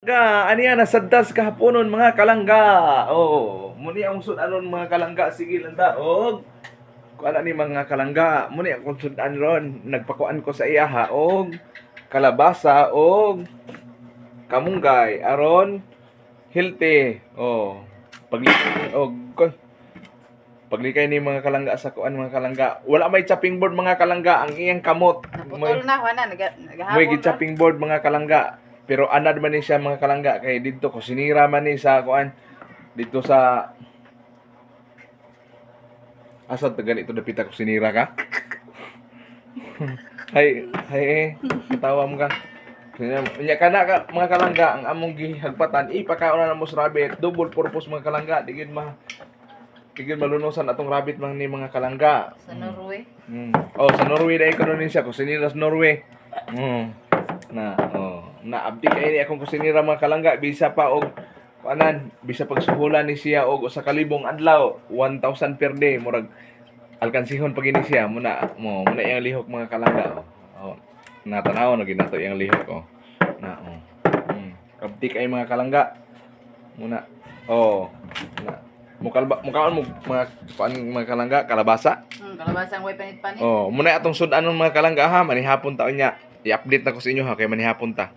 Ani yan, nasaddas kahaponon mga kalangga. Oh, muni ang sudanon mga kalangga, sige lang daog. Kung ano ni mga kalangga, muni ang sudan ron, nagpakuan ko sa iya ha, og kalabasa, og kamunggay, aron, healthy. Oh, paglikay, og, paglikay ni mga kalangga sa kuan mga kalangga. Wala may chopping board mga kalangga, ang iyang kamot. Naputol na, wala, naghahapon May chopping board mga kalangga. Pero anad man ni siya mga kalangga kay dito ko sinira man ni sa kuan dito sa asad ta ganito dapita ko sinira ka. Hay katawa mo ka. Nya kana ka mga kalangga ang among gihagpatan ipakaon na mo sa rabbit double purpose mga kalangga digid malunusan atong rabbit man ni mga kalangga. sa Norway. Oh, sa Norway dai karon ni siya kusinira sa Norway. Naabdi kay ni akong kusinira mga kalangga bisa pa og kanan bisa pagsuhulan ni siya og usa ka libong adlaw 1,000 per day murag alkansihon pag ini siya muna iyang lihok mga kalangga. Natanaw na ginato iyang lihok abdi kay mga kalangga muna mukaon mo mga kalangga kalabasa. Kalabasang way panit-panit. Muna atong sudanon mga kalangga ha manihapon taon niya. I-update na ko sa inyo ha kay manihapon ta.